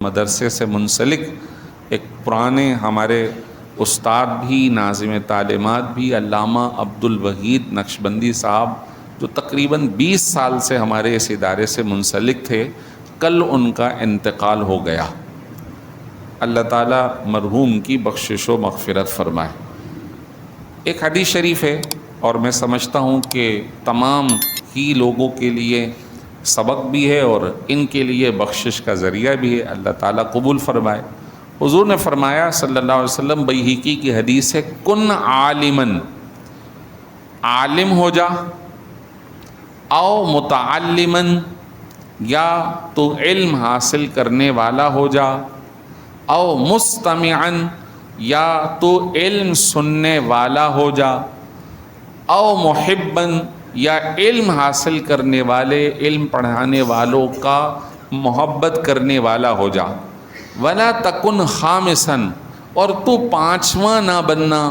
مدرسے سے منسلک ایک پرانے ہمارے استاد بھی ناظم تعلیمات بھی علامہ عبدالوحید نقشبندی صاحب جو تقریباً 20 سال سے ہمارے اس ادارے سے منسلک تھے، کل ان کا انتقال ہو گیا۔ اللہ تعالیٰ مرحوم کی بخشش و مغفرت فرمائے۔ ایک حدیث شریف ہے اور میں سمجھتا ہوں کہ تمام ہی لوگوں کے لیے سبق بھی ہے اور ان کے لیے بخشش کا ذریعہ بھی ہے، اللہ تعالیٰ قبول فرمائے۔ حضور نے فرمایا صلی اللہ علیہ وسلم، بیہقی کی حدیث ہے، کن عالمن، عالم ہو جا، او متعلمن، یا تو علم حاصل کرنے والا ہو جا، او مستمعن، یا تو علم سننے والا ہو جا، او محبن، یا علم حاصل کرنے والے، علم پڑھانے والوں کا محبت کرنے والا ہو جا، ولا تکن خامسن، اور تو پانچواں نہ بننا۔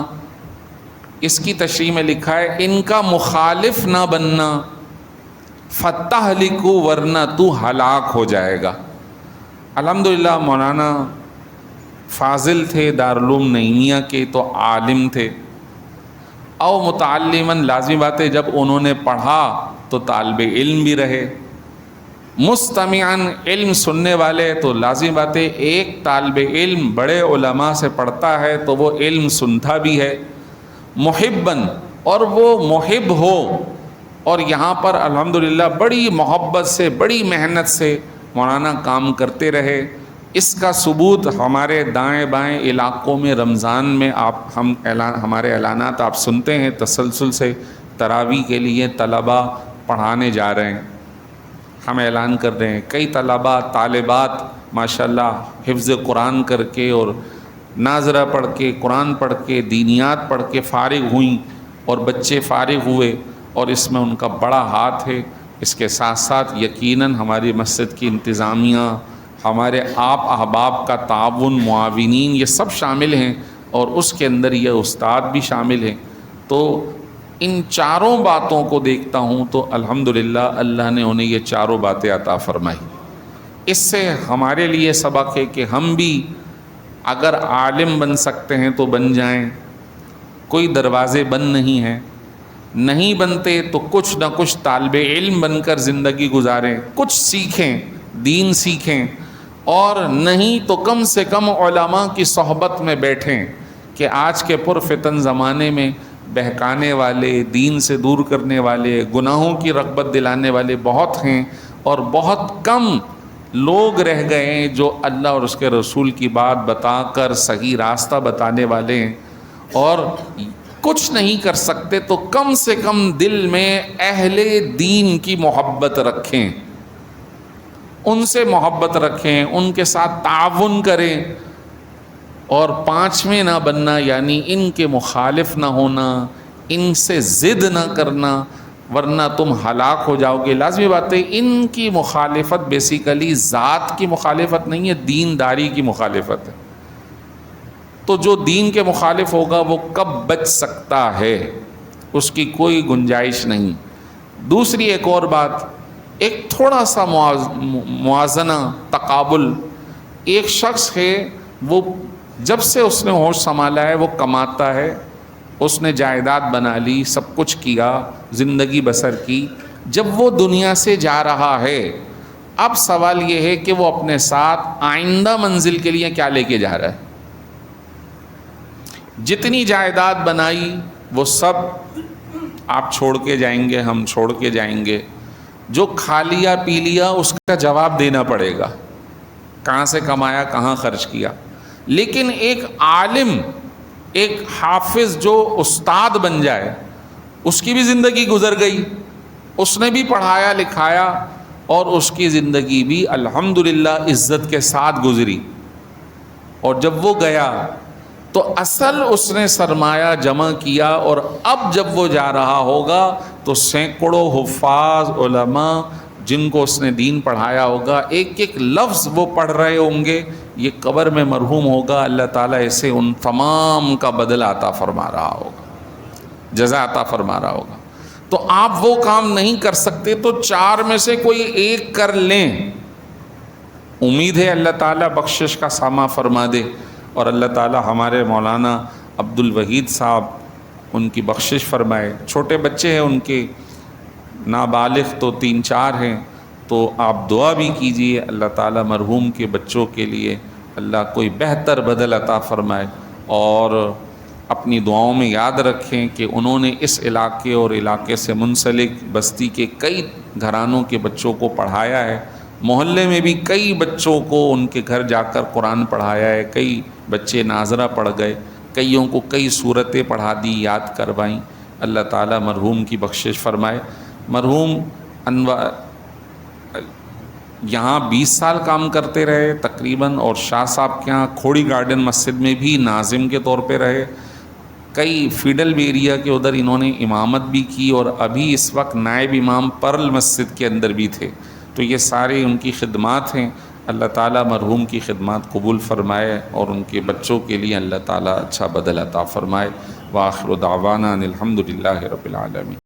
اس کی تشریح میں لکھا ہے ان کا مخالف نہ بننا، فتہلکو، ورنہ تو ہلاک ہو جائے گا۔ الحمدللہ مولانا فاضل تھے دارالعلوم نعیمیہ کے، تو عالم تھے۔ او متعلمن، لازمی بات ہے جب انہوں نے پڑھا تو طالب علم بھی رہے۔ مستمعن، علم سننے والے، تو لازمی بات ہے ایک طالب علم بڑے علماء سے پڑھتا ہے تو وہ علم سنتا بھی ہے۔ محبن، اور وہ محب ہو، اور یہاں پر الحمدللہ بڑی محبت سے بڑی محنت سے مولانا کام کرتے رہے۔ اس کا ثبوت ہمارے دائیں بائیں علاقوں میں رمضان میں ہمارے اعلانات آپ سنتے ہیں، تسلسل سے تراویح کے لیے طلباء پڑھانے جا رہے ہیں، ہم اعلان کر رہے ہیں۔ کئی طلباء طالبات ماشاءاللہ حفظ قرآن کر کے اور ناظرہ پڑھ کے، قرآن پڑھ کے، دینیات پڑھ کے فارغ ہوئیں، اور بچے فارغ ہوئے، اور اس میں ان کا بڑا ہاتھ ہے۔ اس کے ساتھ ساتھ یقیناً ہماری مسجد کی انتظامیہ، ہمارے آپ احباب کا تعاون، معاونین، یہ سب شامل ہیں، اور اس کے اندر یہ استاد بھی شامل ہیں۔ تو ان چاروں باتوں کو دیکھتا ہوں تو الحمدللہ اللہ نے انہیں یہ چاروں باتیں عطا فرمائی۔ اس سے ہمارے لیے سبق ہے کہ ہم بھی اگر عالم بن سکتے ہیں تو بن جائیں، کوئی دروازے بند نہیں ہیں، نہیں بنتے تو کچھ نہ کچھ طالب علم بن کر زندگی گزاریں، کچھ سیکھیں، دین سیکھیں، اور نہیں تو کم سے کم علماء کی صحبت میں بیٹھیں، کہ آج کے پرفتن زمانے میں بہکانے والے، دین سے دور کرنے والے، گناہوں کی رغبت دلانے والے بہت ہیں، اور بہت کم لوگ رہ گئے ہیں جو اللہ اور اس کے رسول کی بات بتا کر صحیح راستہ بتانے والے ہیں۔ اور کچھ نہیں کر سکتے تو کم سے کم دل میں اہل دین کی محبت رکھیں، ان سے محبت رکھیں، ان کے ساتھ تعاون کریں، اور پانچویں نہ بننا، یعنی ان کے مخالف نہ ہونا، ان سے ضد نہ کرنا، ورنہ تم ہلاک ہو جاؤ گے۔ لازمی بات ہے ان کی مخالفت بیسیکلی ذات کی مخالفت نہیں ہے، دینداری کی مخالفت ہے۔ تو جو دین کے مخالف ہوگا وہ کب بچ سکتا ہے، اس کی کوئی گنجائش نہیں۔ دوسری ایک اور بات، ایک تھوڑا سا موازنہ، تقابل۔ ایک شخص ہے، وہ جب سے اس نے ہوش سنبھالا ہے وہ کماتا ہے، اس نے جائیداد بنا لی، سب کچھ کیا، زندگی بسر کی۔ جب وہ دنیا سے جا رہا ہے، اب سوال یہ ہے کہ وہ اپنے ساتھ آئندہ منزل کے لیے کیا لے کے جا رہا ہے۔ جتنی جائیداد بنائی وہ سب آپ چھوڑ کے جائیں گے، ہم چھوڑ کے جائیں گے۔ جو کھا لیا پی لیا اس کا جواب دینا پڑے گا، کہاں سے کمایا، کہاں خرچ کیا۔ لیکن ایک عالم، ایک حافظ جو استاد بن جائے، اس کی بھی زندگی گزر گئی، اس نے بھی پڑھایا لکھایا، اور اس کی زندگی بھی الحمدللہ عزت کے ساتھ گزری۔ اور جب وہ گیا تو اصل اس نے سرمایہ جمع کیا، اور اب جب وہ جا رہا ہوگا تو سینکڑوں حفاظ علماء جن کو اس نے دین پڑھایا ہوگا، ایک ایک لفظ وہ پڑھ رہے ہوں گے، یہ قبر میں مرحوم ہوگا، اللہ تعالیٰ اسے ان تمام کا بدلہ عطا فرما رہا ہوگا، جزا عطا فرما رہا ہوگا۔ تو آپ وہ کام نہیں کر سکتے تو چار میں سے کوئی ایک کر لیں، امید ہے اللہ تعالیٰ بخشش کا سامہ فرما دے، اور اللہ تعالیٰ ہمارے مولانا عبد الوحید صاحب ان کی بخشش فرمائے۔ چھوٹے بچے ہیں ان کے، نابالغ تو 3-4 ہیں، تو آپ دعا بھی کیجئے اللہ تعالیٰ مرحوم کے بچوں کے لیے اللہ کوئی بہتر بدل عطا فرمائے، اور اپنی دعاؤں میں یاد رکھیں کہ انہوں نے اس علاقے اور علاقے سے منسلک بستی کے کئی گھرانوں کے بچوں کو پڑھایا ہے، محلے میں بھی کئی بچوں کو ان کے گھر جا کر قرآن پڑھایا ہے، کئی بچے ناظرہ پڑھ گئے، کئیوں کو کئی صورتیں پڑھا دی، یاد کروائیں۔ اللہ تعالیٰ مرحوم کی بخشش فرمائے۔ مرحوم یہاں 20 سال کام کرتے رہے تقریباً، اور شاہ صاحب کے یہاں کھوڑی گارڈن مسجد میں بھی ناظم کے طور پہ رہے، کئی فیڈل بھی ایریا کے ادھر انہوں نے امامت بھی کی، اور ابھی اس وقت نائب امام پرل مسجد کے اندر بھی تھے، تو یہ سارے ان کی خدمات ہیں۔ اللہ تعالیٰ مرحوم کی خدمات قبول فرمائے، اور ان کے بچوں کے لیے اللہ تعالیٰ اچھا بدل عطا فرمائے۔ وآخر دعوانا ان الحمد للہ رب العالمین۔